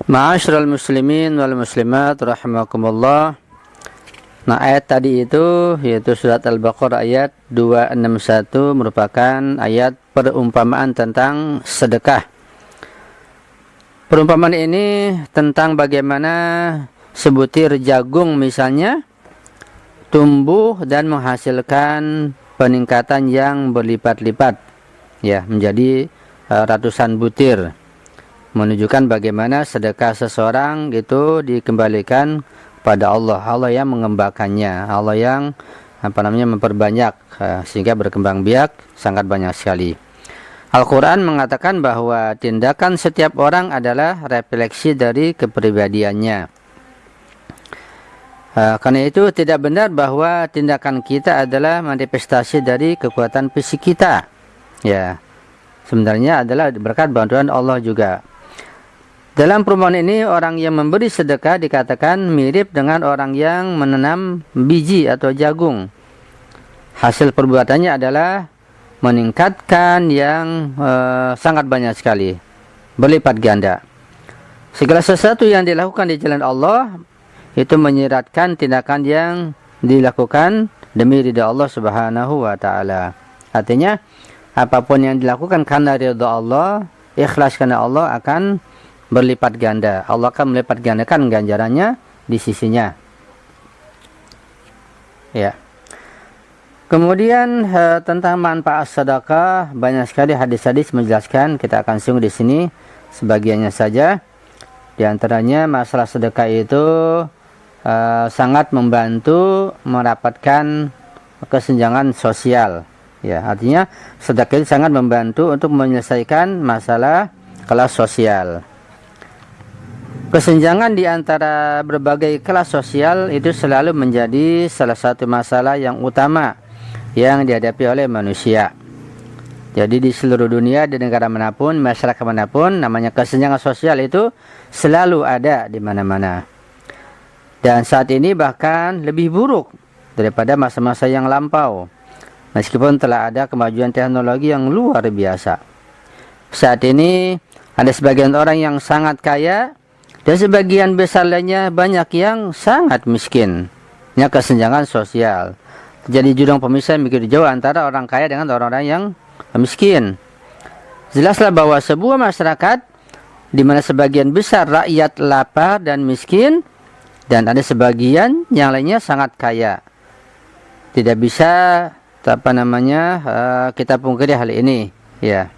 Ma'asyiral muslimin wal muslimat rahimakumullah. Nah, ayat tadi itu yaitu surat Al-Baqarah ayat 261 merupakan ayat perumpamaan tentang sedekah. Perumpamaan ini tentang bagaimana sebutir jagung misalnya tumbuh dan menghasilkan peningkatan yang berlipat-lipat ya menjadi ratusan butir. Menunjukkan bagaimana sedekah seseorang itu dikembalikan pada Allah. Allah yang mengembangkannya, Allah yang memperbanyak sehingga berkembang biak sangat banyak sekali. Al-Quran mengatakan bahwa tindakan setiap orang adalah refleksi dari kepribadiannya. Karena itu tidak benar bahwa tindakan kita adalah manifestasi dari kekuatan fisik kita. Ya, sebenarnya adalah berkat bantuan Allah juga. Dalam perumpamaan ini, orang yang memberi sedekah dikatakan mirip dengan orang yang menanam biji atau jagung. Hasil perbuatannya adalah meningkatkan yang sangat banyak sekali, berlipat ganda. Segala sesuatu yang dilakukan di jalan Allah itu menyiratkan tindakan yang dilakukan demi ridha Allah Subhanahu wa taala. Artinya, apapun yang dilakukan karena ridha Allah, ikhlas karena Allah akan berlipat ganda. Allah akan melipat gandakan ganjarannya di sisinya. Ya. Kemudian tentang manfaat sedekah banyak sekali hadis-hadis menjelaskan. Kita akan singgung di sini sebagiannya saja. Di antaranya masalah sedekah itu sangat membantu merapatkan kesenjangan sosial. Ya, artinya sedekah itu sangat membantu untuk menyelesaikan masalah kelas sosial. Kesenjangan di antara berbagai kelas sosial itu selalu menjadi salah satu masalah yang utama yang dihadapi oleh manusia. Jadi di seluruh dunia, di negara manapun, masyarakat manapun, namanya kesenjangan sosial itu selalu ada di mana-mana. Dan saat ini bahkan lebih buruk daripada masa-masa yang lampau. Meskipun telah ada kemajuan teknologi yang luar biasa. Saat ini ada sebagian orang yang sangat kaya dan sebagian besar lainnya banyak yang sangat miskin. Ini kesenjangan sosial. Jadi jurang pemisah yang begitu jauh antara orang kaya dengan orang-orang yang miskin. Jelaslah bahwa sebuah masyarakat di mana sebagian besar rakyat lapar dan miskin dan ada sebagian yang lainnya sangat kaya. Tidak bisa kita pungkiri hal ini, ya.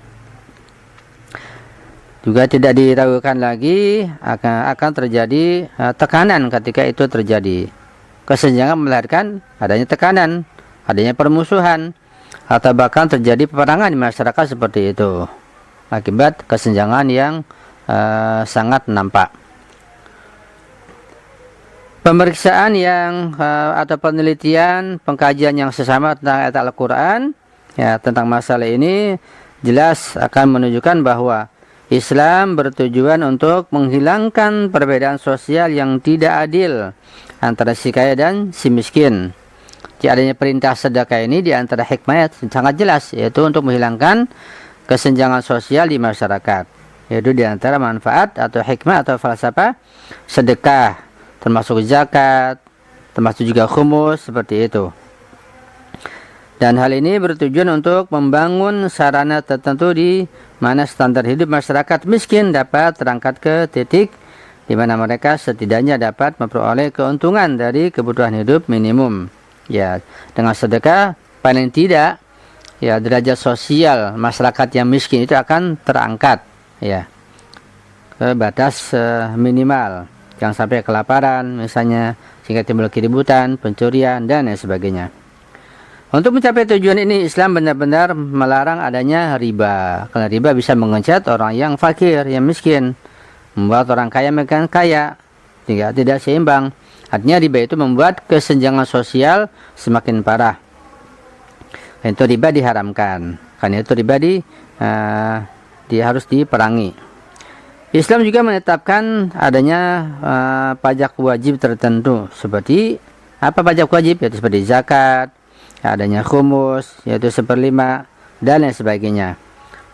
Juga tidak diragukan lagi akan terjadi tekanan ketika itu terjadi. Kesenjangan melahirkan adanya tekanan, adanya permusuhan, atau bahkan terjadi peperangan di masyarakat seperti itu. Akibat kesenjangan yang sangat nampak. Pemeriksaan atau penelitian, pengkajian yang sesama tentang ayat Al-Quran, ya, tentang masalah ini jelas akan menunjukkan bahwa Islam bertujuan untuk menghilangkan perbedaan sosial yang tidak adil antara si kaya dan si miskin. Di adanya perintah sedekah ini di antara hikmahnya sangat jelas, yaitu untuk menghilangkan kesenjangan sosial di masyarakat. Yaitu di antara manfaat atau hikmah atau falsafah sedekah, termasuk zakat, termasuk juga khumus, seperti itu. Dan hal ini bertujuan untuk membangun sarana tertentu di mana standar hidup masyarakat miskin dapat terangkat ke titik di mana mereka setidaknya dapat memperoleh keuntungan dari kebutuhan hidup minimum. Ya, dengan sedekah paling tidak ya derajat sosial masyarakat yang miskin itu akan terangkat, ya, ke batas minimal, jangan sampai kelaparan misalnya sehingga timbul keributan, pencurian dan lain sebagainya. Untuk mencapai tujuan ini, Islam benar-benar melarang adanya riba. Karena riba bisa mengecat orang yang fakir, yang miskin, membuat orang kaya makin kaya, tidak seimbang. Artinya riba itu membuat kesenjangan sosial semakin parah. Dan itu riba diharamkan. Karena itu riba harus diperangi. Islam juga menetapkan adanya pajak wajib tertentu. Seperti apa pajak wajib? Yaitu seperti zakat, adanya khumus, yaitu 1/5, dan lain sebagainya.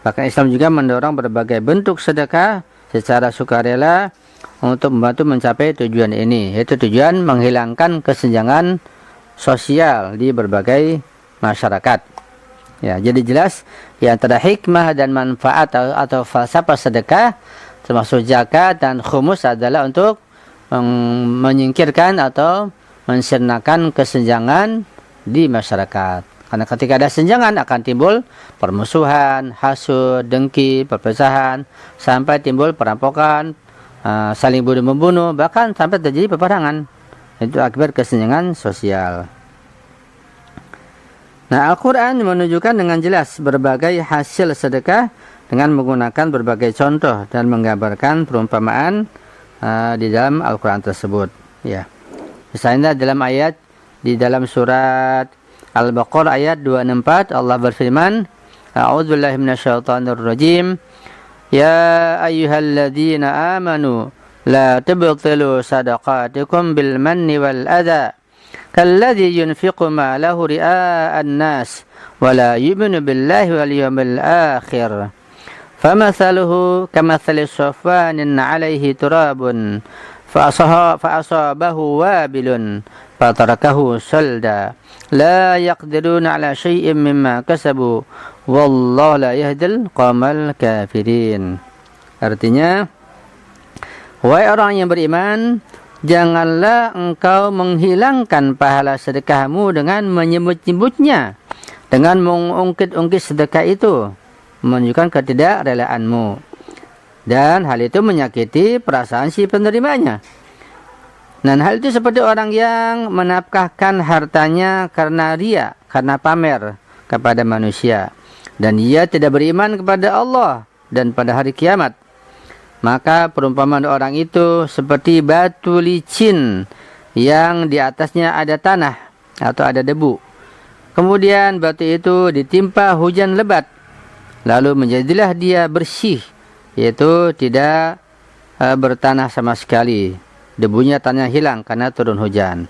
Bahkan Islam juga mendorong berbagai bentuk sedekah secara sukarela untuk membantu mencapai tujuan ini, yaitu tujuan menghilangkan kesenjangan sosial di berbagai masyarakat. Ya, jadi jelas di antara hikmah dan manfaat atau falsafah sedekah termasuk zakat dan khumus adalah untuk menyingkirkan atau mensirnakan kesenjangan di masyarakat. Karena ketika ada senjangan akan timbul permusuhan, hasud, dengki, perpecahan, sampai timbul perampokan, saling bunuh-membunuh, bahkan sampai terjadi peperangan. Itu akibat kesenjangan sosial. Nah, Al-Quran menunjukkan dengan jelas berbagai hasil sedekah dengan menggunakan berbagai contoh dan menggambarkan perumpamaan di dalam Al-Quran tersebut. Ya. Misalnya dalam ayat di dalam surat Al-Baqarah ayat 264 Allah berfirman, A'udzubillahi minasyaitonir rajim. Ya ayyuhalladzina amanu la tubtilu sadaqatikum bil manni wal adha kalladzi yunfiqu ma lahu ria'an nas wa la yu'minu billahi wal yawmil akhir. Famathaluhu kamathali safwanin 'alaihi turabun fa'asabahu wabilun fatarakahu salda la yaqdiruna ala syai'in mimma kasabu wallahu la yahdil qaumal kafirin. Artinya, wahai orang yang beriman, janganlah engkau menghilangkan pahala sedekahmu dengan menyebut-nyebutnya, dengan mengungkit-ungkit sedekah itu, menunjukkan ketidakrelaanmu, dan hal itu menyakiti perasaan si penerimanya. Dan hal itu seperti orang yang menafkahkan hartanya karena ria, karena pamer kepada manusia, dan ia tidak beriman kepada Allah dan pada hari kiamat. Maka perumpamaan orang itu seperti batu licin yang di atasnya ada tanah atau ada debu. Kemudian batu itu ditimpa hujan lebat, lalu menjadilah dia bersih, yaitu tidak bertanah sama sekali. Debunya tanah hilang karena turun hujan.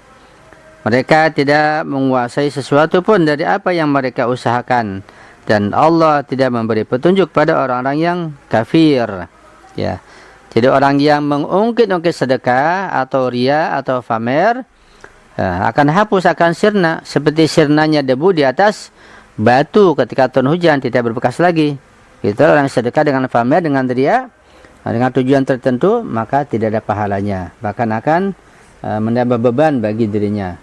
Mereka tidak menguasai sesuatu pun dari apa yang mereka usahakan, dan Allah tidak memberi petunjuk pada orang-orang yang kafir. Ya, jadi orang yang mengungkit-ungkit sedekah atau ria atau pamer akan hapus, akan sirna, seperti sirnanya debu di atas batu ketika turun hujan, tidak berbekas lagi. Itu orang sedekah dengan pamer, dengan ria, dengan tujuan tertentu, maka tidak ada pahalanya, bahkan akan menambah beban bagi dirinya.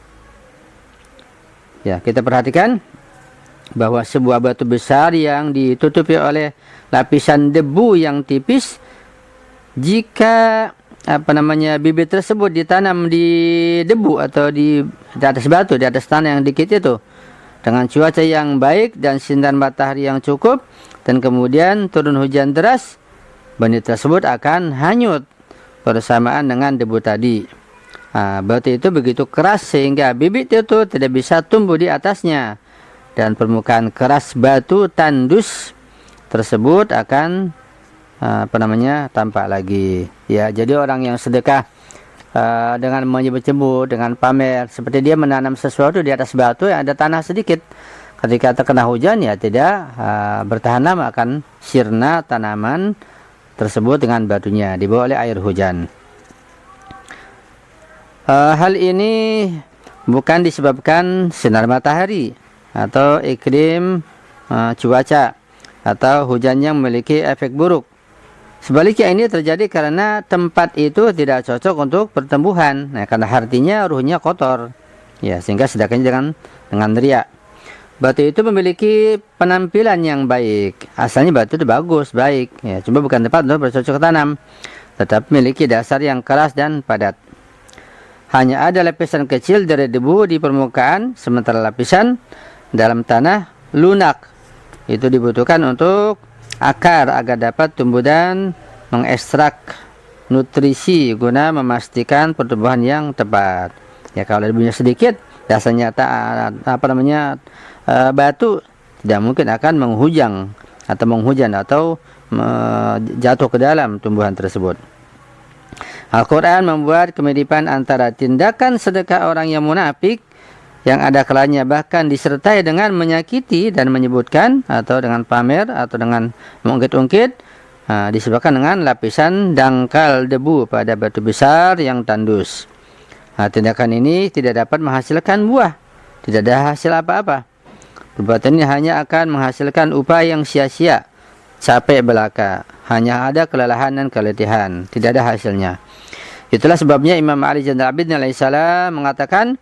Ya, kita perhatikan bahwa sebuah batu besar yang ditutupi oleh lapisan debu yang tipis, jika bibit tersebut ditanam di debu atau di atas batu, di atas tanah yang dikit itu, dengan cuaca yang baik dan sinar matahari yang cukup, dan kemudian turun hujan deras, benih tersebut akan hanyut bersamaan dengan debu tadi. Batu itu begitu keras sehingga bibit itu tidak bisa tumbuh di atasnya, dan permukaan keras batu tandus tersebut akan tampak lagi. Ya, jadi orang yang sedekah dengan menyebut-nyebut, dengan pamer, seperti dia menanam sesuatu di atas batu yang ada tanah sedikit. Ketika terkena hujan, ya tidak bertahan lama, akan sirna tanaman tersebut dengan batunya, dibawa oleh air hujan. Hal ini bukan disebabkan sinar matahari atau iklim cuaca atau hujan yang memiliki efek buruk. Sebaliknya ini terjadi karena tempat itu tidak cocok untuk pertumbuhan. Nah, karena artinya ruhnya kotor, ya, sehingga sedekahnya dengan riya. Batu itu memiliki penampilan yang baik. Asalnya batu itu bagus, baik, ya, cuma bukan tempat untuk bercocok tanam, tetapi memiliki dasar yang keras dan padat. Hanya ada lapisan kecil dari debu di permukaan, sementara lapisan dalam tanah lunak. Itu dibutuhkan untuk akar agar dapat tumbuh dan mengekstrak nutrisi guna memastikan pertumbuhan yang tepat. Ya, kalau debunya sedikit, dasarnya batu, tidak mungkin akan menghujan atau jatuh ke dalam tumbuhan tersebut. Al-Quran membuat kemiripan antara tindakan sedekah orang yang munafik, yang ada kalanya bahkan disertai dengan menyakiti dan menyebutkan, atau dengan pamer, atau dengan mengungkit-ungkit, disebabkan dengan lapisan dangkal debu pada batu besar yang tandus. Tindakan ini tidak dapat menghasilkan buah, tidak ada hasil apa-apa. Perbuatan ini hanya akan menghasilkan upaya yang sia-sia, capek belaka, hanya ada kelelahan dan keletihan, tidak ada hasilnya. Itulah sebabnya Imam Ali Zainal Abidin alaihissalam mengatakan,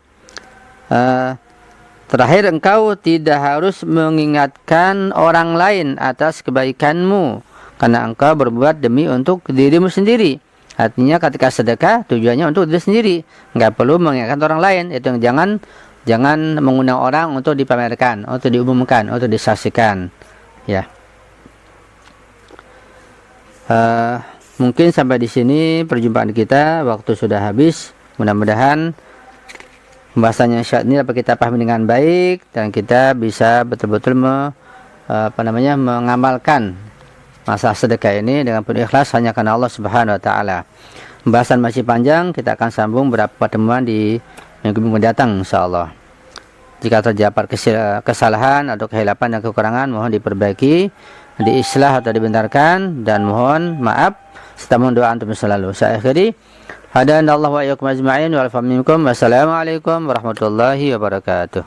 terakhir engkau tidak harus mengingatkan orang lain atas kebaikanmu, karena engkau berbuat demi untuk dirimu sendiri. Artinya ketika sedekah tujuannya untuk diri sendiri, nggak perlu mengingatkan orang lain. Itu jangan mengundang orang untuk dipamerkan, untuk diumumkan, untuk disaksikan. Ya. Mungkin sampai di sini perjumpaan kita, waktu sudah habis. Mudah-mudahan pembahasannya saat ini dapat kita pahami dengan baik dan kita bisa betul-betul mengamalkan masalah sedekah ini dengan penuh ikhlas hanya karena Allah Subhanahu wa taala. Pembahasan masih panjang, kita akan sambung beberapa pertemuan di minggu mendatang insyaallah. Jika terdapat kesalahan atau kehilapan dan kekurangan, mohon diperbaiki, diislah atau dibenarkan, dan mohon maaf serta mohon doa antum selalu. Saya akhiri, hadanallahu wa iyyakum ajma'in wa alfa minkum. Wassalamualaikum warahmatullahi wabarakatuh.